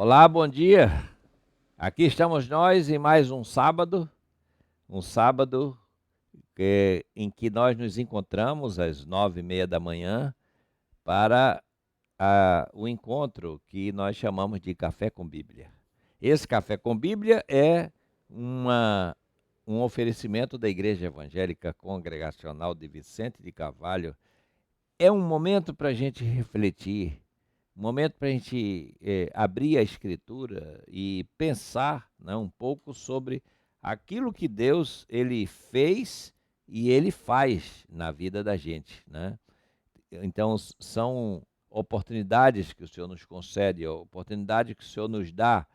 Olá, bom dia. Aqui estamos nós em mais um sábado em que nós nos encontramos às 9h30 da manhã para o encontro que nós chamamos de Café com Bíblia. Esse Café com Bíblia é um oferecimento da Igreja Evangélica Congregacional de Vicente de Carvalho. É um momento para a gente refletir, um momento para a gente abrir a Escritura e pensar, né, um pouco sobre aquilo que Deus ele fez e ele faz na vida da gente, né? Então, são oportunidades que o Senhor nos concede, oportunidade que o Senhor nos dá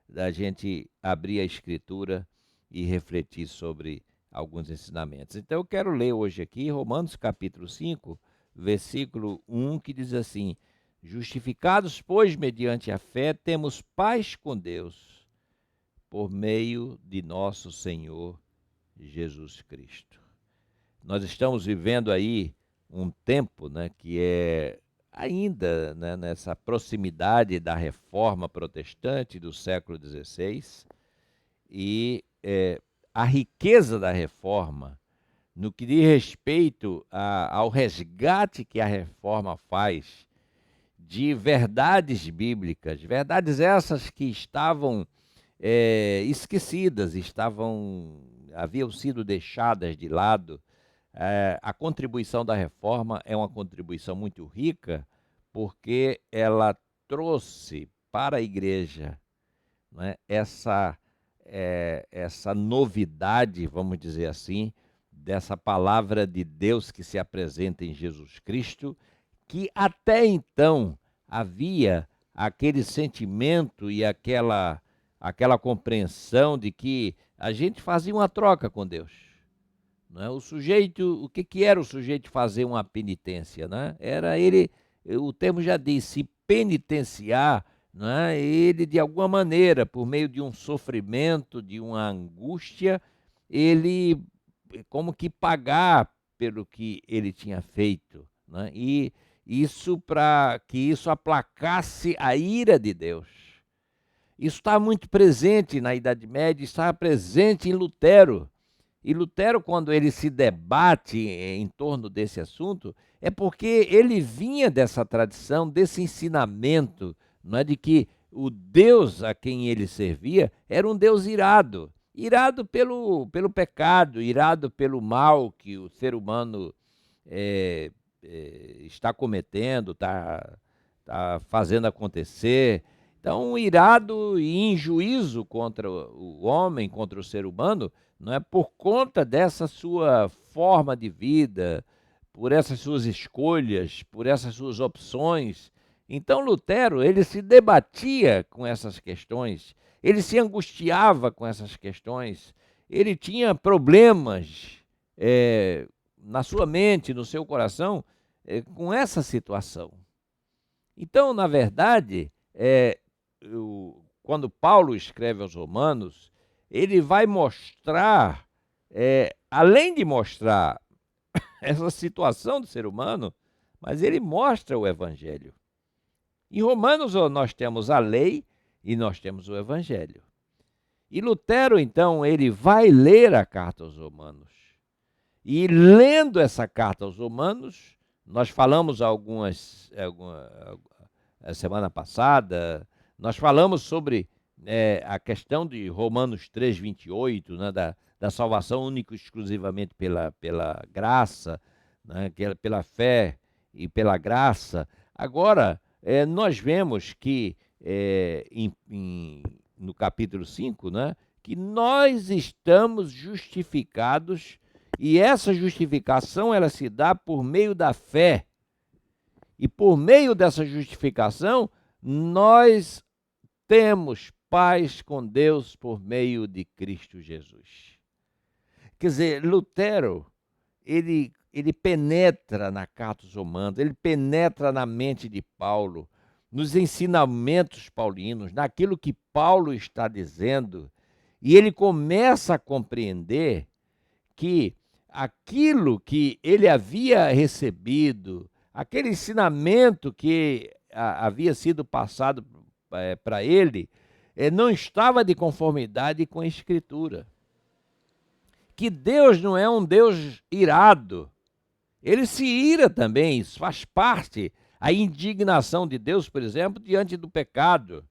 da gente abrir a Escritura e refletir sobre alguns ensinamentos. Então, eu quero ler hoje aqui Romanos capítulo 5, versículo 1, que diz assim: justificados, pois, mediante a fé, temos paz com Deus, por meio de nosso Senhor Jesus Cristo. Nós estamos vivendo aí um tempo, né, que é ainda, né, nessa proximidade da reforma protestante do século XVI, e a riqueza da reforma, no que diz respeito ao resgate que a reforma faz de verdades bíblicas, verdades essas que estavam esquecidas, haviam sido deixadas de lado. A contribuição da reforma é uma contribuição muito rica, porque ela trouxe para a igreja, né, essa novidade, vamos dizer assim, dessa palavra de Deus que se apresenta em Jesus Cristo, que até então havia aquele sentimento e aquela compreensão de que a gente fazia uma troca com Deus. Né? O que era o sujeito fazer uma penitência? Né? Era ele, o termo já diz, se penitenciar, né? Ele de alguma maneira, por meio de um sofrimento, de uma angústia, ele como que pagar pelo que ele tinha feito. Né? E isso para que isso aplacasse a ira de Deus. Isso está muito presente na Idade Média, está presente em Lutero. E Lutero, quando ele se debate em torno desse assunto, é porque ele vinha dessa tradição, desse ensinamento, não é, de que o Deus a quem ele servia era um Deus irado. Irado pelo pecado, irado pelo mal que o ser humano está cometendo, está fazendo acontecer. Então, irado e em juízo contra o homem, contra o ser humano, não é, por conta dessa sua forma de vida, por essas suas escolhas, por essas suas opções. Então, Lutero, ele se debatia com essas questões, ele se angustiava com essas questões, ele tinha problemas na sua mente, no seu coração, com essa situação. Então, na verdade, quando Paulo escreve aos Romanos, ele vai mostrar, além de mostrar essa situação do ser humano, mas ele mostra o Evangelho. Em Romanos nós temos a lei e nós temos o Evangelho. E Lutero, então, ele vai ler a carta aos Romanos. E lendo essa carta aos Romanos, nós falamos a semana passada, nós falamos sobre a questão de Romanos 3:28, né, da salvação única e exclusivamente pela graça, né, pela fé e pela graça. Agora, nós vemos que no capítulo 5, né, que nós estamos justificados, e essa justificação ela se dá por meio da fé. E por meio dessa justificação, nós temos paz com Deus por meio de Cristo Jesus. Quer dizer, Lutero, ele penetra na carta aos Romanos, ele penetra na mente de Paulo, nos ensinamentos paulinos, naquilo que Paulo está dizendo, e ele começa a compreender que aquilo que ele havia recebido, aquele ensinamento que havia sido passado para ele não estava de conformidade com a Escritura. Que Deus não é um Deus irado. Ele se ira também, isso faz parte. A indignação de Deus, por exemplo, diante do pecado.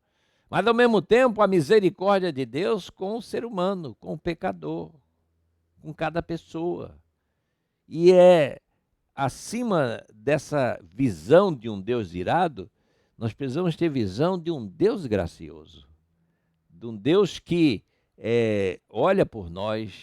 Mas, ao mesmo tempo, a misericórdia de Deus com o ser humano, com o pecador, com cada pessoa. E acima dessa visão de um Deus irado, nós precisamos ter visão de um Deus gracioso, de um Deus que olha por nós,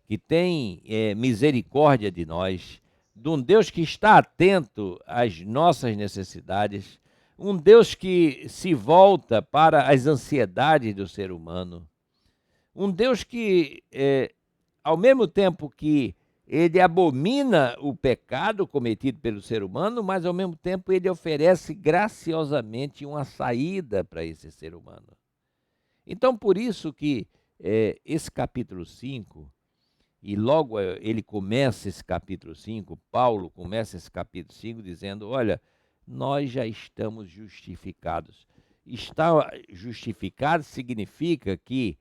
que tem misericórdia de nós, de um Deus que está atento às nossas necessidades, um Deus que se volta para as ansiedades do ser humano, um Deus que, ao mesmo tempo que ele abomina o pecado cometido pelo ser humano, mas ao mesmo tempo ele oferece graciosamente uma saída para esse ser humano. Então, por isso que esse capítulo 5, e logo ele começa esse capítulo 5, Paulo começa esse capítulo 5 dizendo, olha, nós já estamos justificados. Estar justificado significa que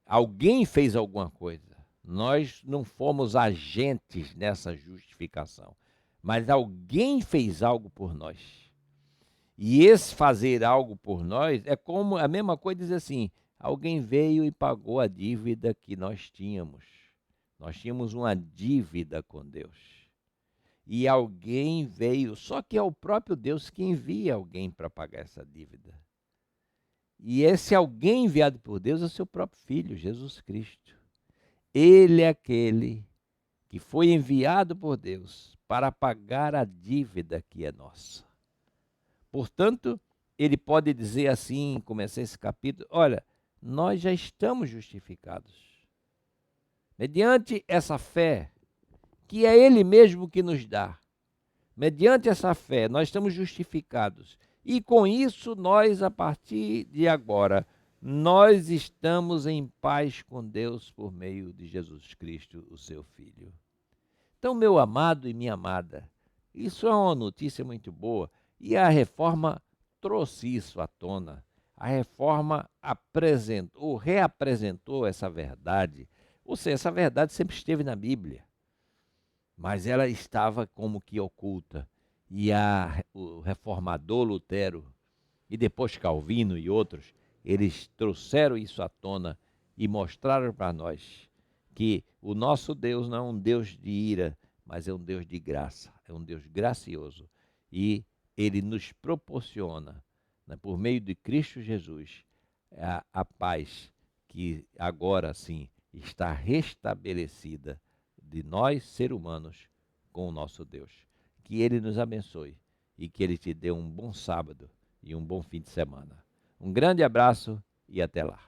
alguém fez alguma coisa. Nós não fomos agentes nessa justificação, mas alguém fez algo por nós. E esse fazer algo por nós é como a mesma coisa dizer assim, alguém veio e pagou a dívida que nós tínhamos. Nós tínhamos uma dívida com Deus. E alguém veio, só que é o próprio Deus que envia alguém para pagar essa dívida. E esse alguém enviado por Deus é o seu próprio Filho, Jesus Cristo. Ele é aquele que foi enviado por Deus para pagar a dívida que é nossa. Portanto, ele pode dizer assim, começar esse capítulo, olha, nós já estamos justificados. Mediante essa fé, que é Ele mesmo que nos dá. Mediante essa fé, nós estamos justificados. E com isso, nós, a partir de agora, nós estamos em paz com Deus por meio de Jesus Cristo, o seu Filho. Então, meu amado e minha amada, isso é uma notícia muito boa. E a Reforma trouxe isso à tona. A Reforma apresentou, reapresentou essa verdade. Ou seja, essa verdade sempre esteve na Bíblia, mas ela estava como que oculta. E o reformador Lutero, e depois Calvino e outros, eles trouxeram isso à tona e mostraram para nós que o nosso Deus não é um Deus de ira, mas é um Deus de graça, é um Deus gracioso. E ele nos proporciona, né, por meio de Cristo Jesus, a paz que agora sim está restabelecida de nós, seres humanos, com o nosso Deus. Que Ele nos abençoe e que Ele te dê um bom sábado e um bom fim de semana. Um grande abraço e até lá.